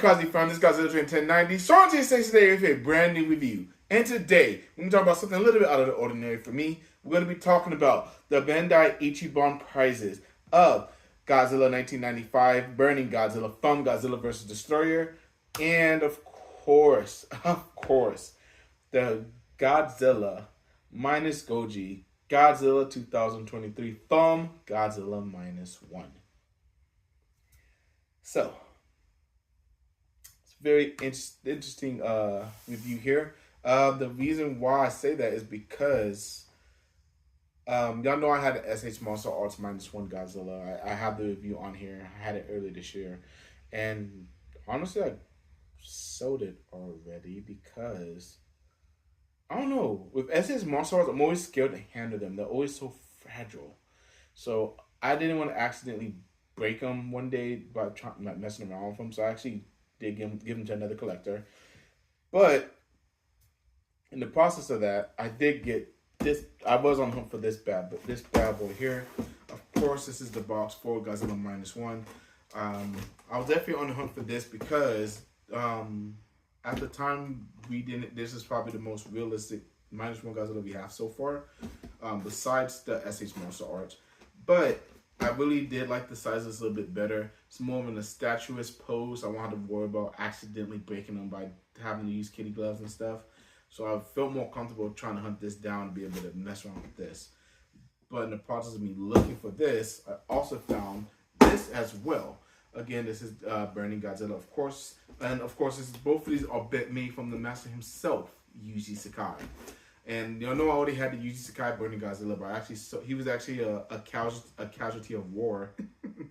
Kazi from this Godzilla Train 1090. Sean J Station today with a brand new review. And today, we're going to talk about something a little bit out of the ordinary for me. We're going to be talking about the Bandai Ichiban prizes of Godzilla 1995, Burning Godzilla from Godzilla vs. Destroyer, and of course, the Godzilla minus Goji, Godzilla 2023 from Godzilla minus 1. So, very interesting review here. The reason why I say that is because y'all know I had the SH Monster Arts minus 1 Godzilla. I have the review on here. I had it early this year, and honestly, I sold it already because I don't know, with SH Monster Arts, I'm always scared to handle them. They're always so fragile. So I didn't want to accidentally break them one day by messing around with them. So I actually did give them to another collector. But in the process of that, I did get this. I was on hunt for this bad boy here. Of course, this is the box for Godzilla minus 1. I was definitely on the hunt for this because at the time we didn't. This is probably the most realistic minus 1 Godzilla we have so far, besides the SH Monster Arts. But I really did like the sizes a little bit better. It's more of a statuous pose. I wanted to worry about accidentally breaking them by having to use kitty gloves and stuff. So I felt more comfortable trying to hunt this down and be able to mess around with this. But in the process of me looking for this, I also found this as well. Again, this is Burning Godzilla, of course. And of course, both of these are made from the master himself, Yuji Sakai. And you know I already had the Yuji Sakai Burning Godzilla, but he was actually a casualty of war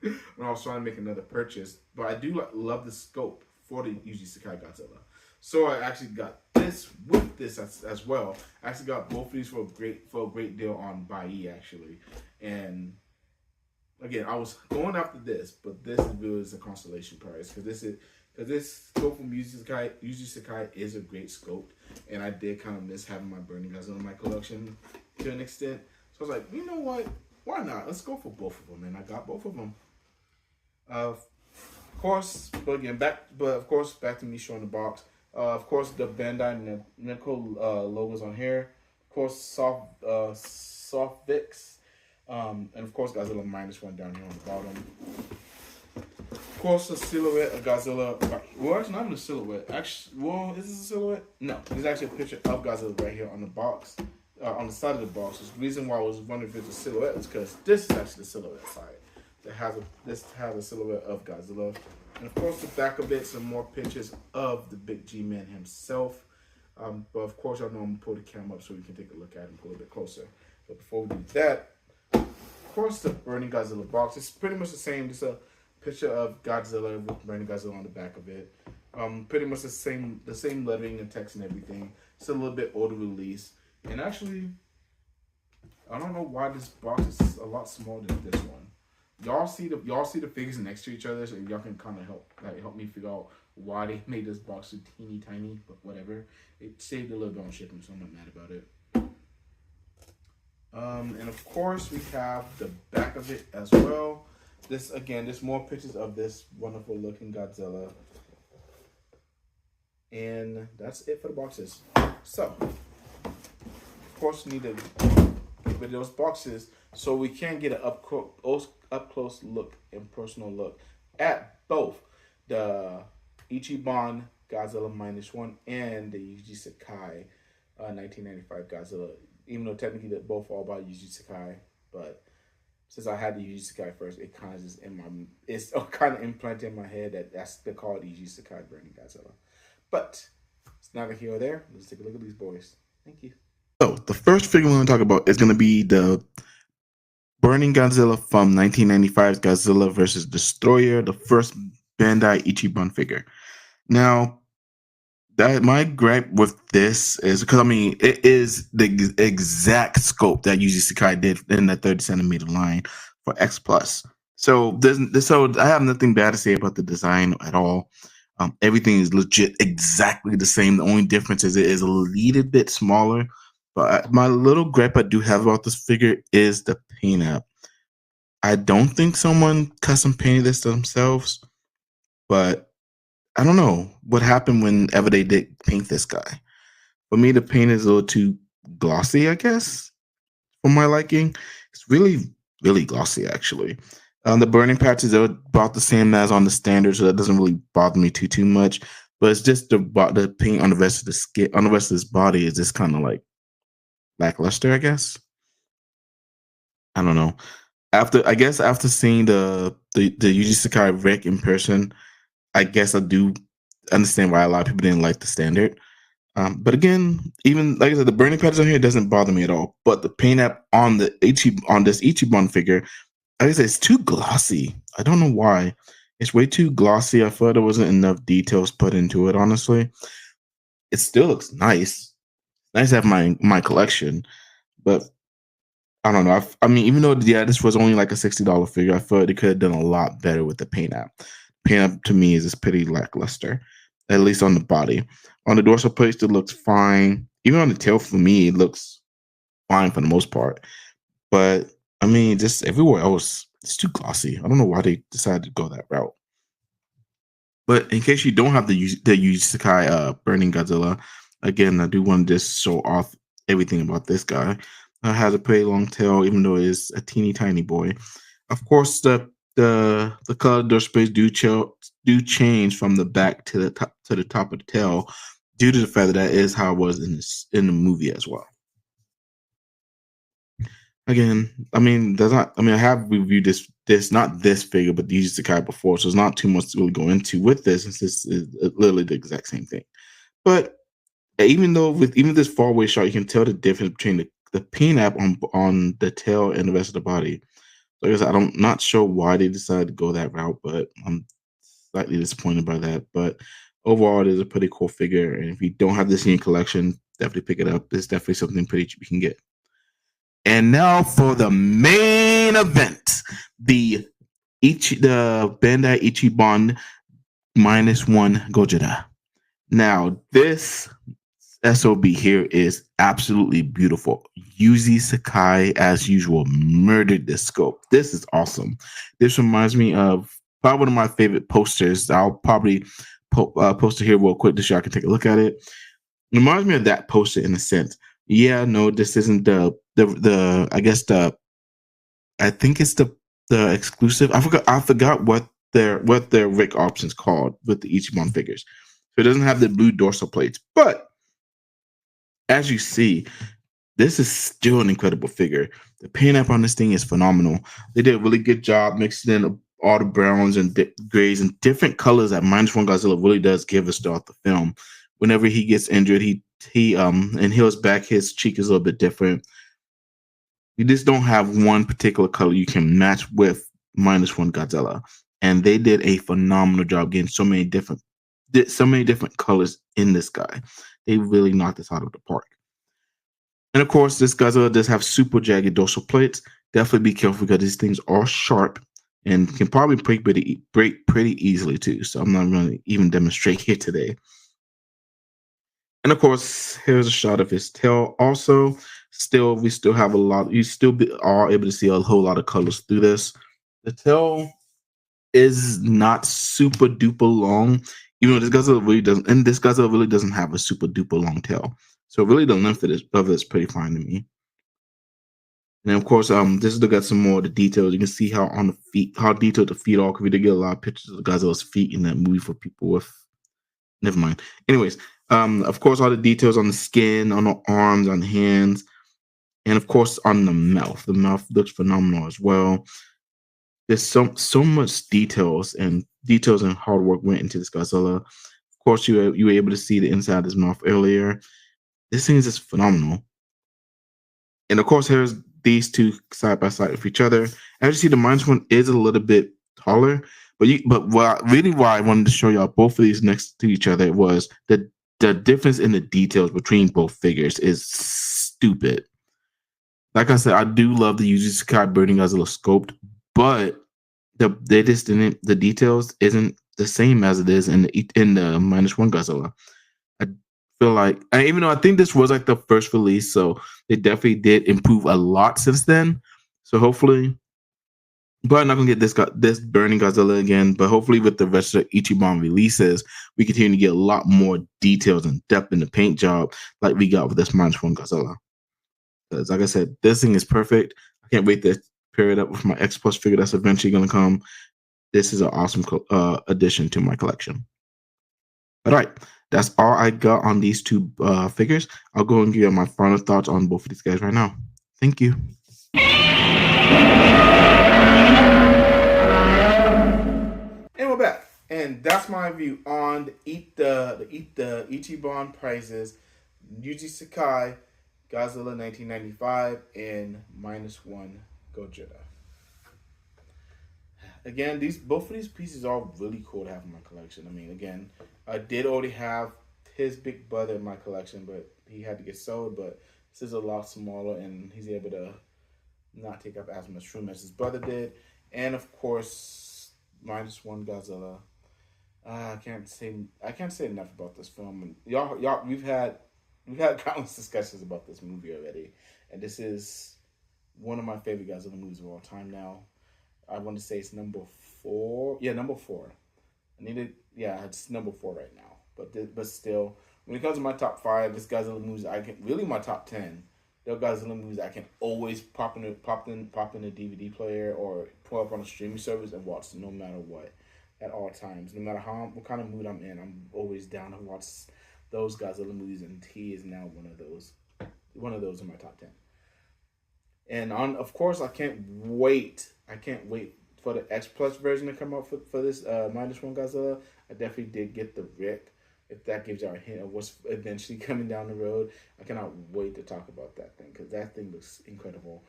when I was trying to make another purchase. But I do love the scope for the Yuji Sakai Godzilla. So I actually got this with this as well. I actually got both of these for a great deal on Bai actually. And again, I was going after this, but this really is a consolation prize because this scope from Yuji Sakai is a great scope, and I did kind of miss having my Burning Godzilla in my collection to an extent. So I was like, you know what? Why not? Let's go for both of them, and I got both of them. Of course, back to me showing the box. Of course, the Bandai Namco logos on here. Of course, soft Vix, and of course, Godzilla minus 1 down here on the bottom. Of course, the silhouette of Godzilla. Well, it's not even a silhouette. Actually, well, is this a silhouette? No, there's actually a picture of Godzilla right here on the box, on the side of the box. The reason why I was wondering if it's a silhouette is because this is actually the silhouette side. This has a silhouette of Godzilla, and of course, the back of it, some more pictures of the big G-Man himself. But of course, I know I'm gonna pull the camera up so we can take a look at him a little bit closer. But before we do that, of course, the Burning Godzilla box is pretty much the same. Just a picture of Godzilla with Burning Godzilla on the back of it. Pretty much the same lettering and text and everything. It's a little bit older release. And actually, I don't know why this box is a lot smaller than this one. Y'all see the figures next to each other, so y'all can kind of help me figure out why they made this box so teeny tiny, but whatever. It saved a little bit on shipping, so I'm not mad about it. And of course, we have the back of it as well. There's more pictures of this wonderful looking Godzilla. And that's it for the boxes. So, of course, we need to get rid of those boxes so we can get an up close look and personal look at both the Ichiban Godzilla minus 1 and the Yuji Sakai 1995 Godzilla. Even though technically they're both all by Yuji Sakai, but since I had the Yuji Sakai first, it kind of just it's kind of implanted in my head that they're called Yuji Sakai Burning Godzilla. But it's neither here or there. Let's take a look at these boys. Thank you. So the first figure we're going to talk about is going to be the Burning Godzilla from 1995's Godzilla vs. Destroyer, the first Bandai Ichiban figure. Now, my gripe with this is because it is the exact scope that Yuji Sakai did in the 30 centimeter line for X Plus. So I have nothing bad to say about the design at all. Everything is legit exactly the same. The only difference is it is a little bit smaller. But my little gripe I do have about this figure is the paint app. I don't think someone custom painted this themselves, but I don't know what happened whenever they did paint this guy. For me, the paint is a little too glossy, I guess, for my liking. It's really glossy, actually. The burning patches are about the same as on the standard, so that doesn't really bother me too much. But it's just the paint on the rest of the skin, on the rest of his body is just kind of like lackluster, I guess. I don't know. After seeing the Yuji Sakai Rick in person, I guess I do understand why a lot of people didn't like the standard. But again, even like I said, the burning patches on here doesn't bother me at all. But the paint app on on this Ichiban figure, like I said, it's too glossy. I don't know why. It's way too glossy. I thought there wasn't enough details put into it. Honestly, it still looks nice. Nice to have my collection, but I don't know. I mean, even though this was only like a $60 figure, I thought they could have done a lot better with the paint app. Paint app to me is just pretty lackluster, at least on the body. On the dorsal plate, it looks fine. Even on the tail, for me, it looks fine for the most part. But I mean, just everywhere else, it's too glossy. I don't know why they decided to go that route. But in case you don't have the Yuji Sakai Burning Godzilla, again, I do want to just show off everything about this guy. Has a pretty long tail, even though it is a teeny tiny boy. Of course, the color displays do change from the back to the top of the tail, due to the fact that that is how it was in the movie as well. Again, I mean, there's not. I mean, I have reviewed this not this figure, but the Yuji Sakai before, so there's not too much to really go into with this. Since this is literally the exact same thing. But even though with even this far away shot, you can tell the difference between the paint app on the tail and the rest of the body. Like I said, I'm not sure why they decided to go that route, but I'm slightly disappointed by that. But overall, it is a pretty cool figure, and if you don't have this in your collection, definitely pick it up. It's definitely something pretty cheap you can get. And now for the main event, the the Bandai Ichiban -1 Gojira. Now, this SOB here is absolutely beautiful. Yuzi Sakai, as usual, murdered this scope. This is awesome. This reminds me of probably one of my favorite posters. I'll probably post it here real quick just so I can take a look at it. It reminds me of that poster in a sense. Yeah, no, this isn't the I guess I think it's the exclusive. I forgot what their Rick options called with the Ichiban figures. So it doesn't have the blue dorsal plates, but as you see, this is still an incredible figure. The paint app on this thing is phenomenal. They did a really good job mixing in all the browns and grays and different colors that -1 Godzilla really does give us throughout the film. Whenever he gets injured, he and heals back, his cheek is a little bit different. You just don't have one particular color you can match with -1 Godzilla, and they did a phenomenal job getting so many different colors in this guy. They really knocked this out of the park. And of course, this Godzilla does have super jagged dorsal plates. Definitely be careful because these things are sharp and can probably break pretty easily too. So I'm not going to even demonstrate here today. And of course, here's a shot of his tail. Also, we still have a lot. Are able to see a whole lot of colors through this. The tail is not super duper long, even though this Godzilla really doesn't have a super duper long tail. So really, the length of it is pretty fine to me. And of course, this is to get some more of the details. You can see how on the feet, how detailed the feet are. Because we did get a lot of pictures of Godzilla's feet in that movie for people with. Never mind. Anyways, of course, all the details on the skin, on the arms, on the hands, and of course on the mouth. The mouth looks phenomenal as well. There's so much details and hard work went into this Godzilla. Of course, you were able to see the inside of his mouth earlier. This thing is just phenomenal. And of course, here's these two side by side with each other. As you see, the -1 is a little bit taller, but why I wanted to show y'all both of these next to each other was the difference in the details between both figures is stupid. Like I said, I do love the Yuji Sakai Burning Godzilla sculpt, but the details isn't the same as it is in the -1 Godzilla. I feel like, and even though I think this was like the first release, so they definitely did improve a lot since then. So hopefully But I'm not gonna get this Burning Godzilla again. But hopefully, with the rest of the Ichiban releases, we continue to get a lot more details and depth in the paint job, like we got with this -1 Godzilla. Because, like I said, this thing is perfect. I can't wait to pair it up with my X Plus figure that's eventually gonna come. This is an awesome addition to my collection. All right, that's all I got on these two figures. I'll go and give you my final thoughts on both of these guys right now. Thank you. And we're back. And that's my view on the Ichiban prizes, Yuji Sakai, Godzilla 1995, and -1 Gojira. Again, these both of these pieces are really cool to have in my collection. I mean, again, I did already have his big brother in my collection, but he had to get sold. But this is a lot smaller, and he's able to not take up as much room as his brother did. And of course, -1 Godzilla. I can't say enough about this film. And y'all, we've had countless discussions about this movie already, and this is one of my favorite Godzilla movies of all time now. I want to say it's number 4. Yeah, number 4. I need it. Yeah, it's number 4 right now. But still, when it comes to my top 5, this Godzilla movies I can really my top 10. There are Godzilla movies I can always pop in a DVD player or pull up on a streaming service and watch no matter what, at all times. No matter what kind of mood I'm in, I'm always down to watch those Godzilla movies, and he is now one of those. One of those in my top 10. And of course, I can't wait. I can't wait for the X Plus version to come out for this -1 Godzilla. I definitely did get the Rick. If that gives you a hint of what's eventually coming down the road, I cannot wait to talk about that thing because that thing looks incredible.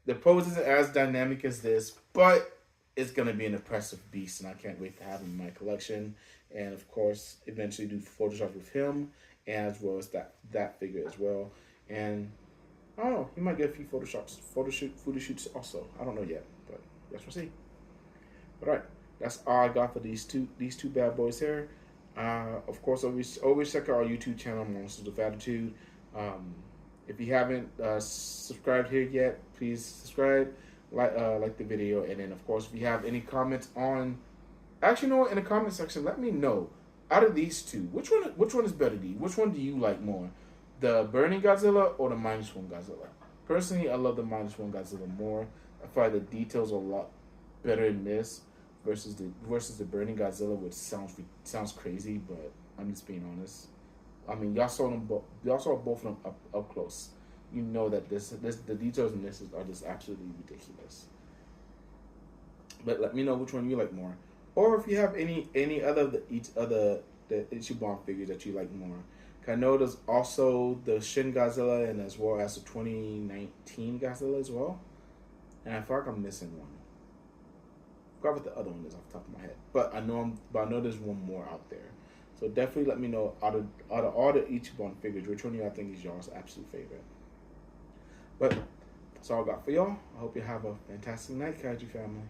The pose isn't as dynamic as this, but it's gonna be an impressive beast, and I can't wait to have him in my collection. And of course, eventually do photoshops with him, and as well as that figure as well. And I don't know. He might get a few photo shoots also. I don't know yet, but guess we'll see. But all right, that's all I got for these two bad boys here. Of course, always check out our YouTube channel, Monsters of Attitude. Um, if you haven't subscribed here yet, please subscribe, like the video, and then of course, if you have any comments on, actually, you know what, in the comment section, let me know. Out of these two, which one is better to you? Which one do you like more? The Burning Godzilla or the -1 Godzilla? Personally, I love the -1 Godzilla more. I feel like the details are a lot better in this versus the Burning Godzilla, which sounds crazy, but I'm just being honest. I mean, y'all saw them both. Y'all saw both of them up close. You know that the details in this are just absolutely ridiculous. But let me know which one you like more, or if you have any other the Ichiban figures that you like more. I know there's also the Shin Godzilla and as well as the 2019 Godzilla as well. And I feel like I'm missing one. I forgot what the other one is off the top of my head. But I know there's one more out there. So definitely let me know out of all the Ichiban figures, which one y'all think is y'all's absolute favorite. But that's all I got for y'all. I hope you have a fantastic night, Kaiju family.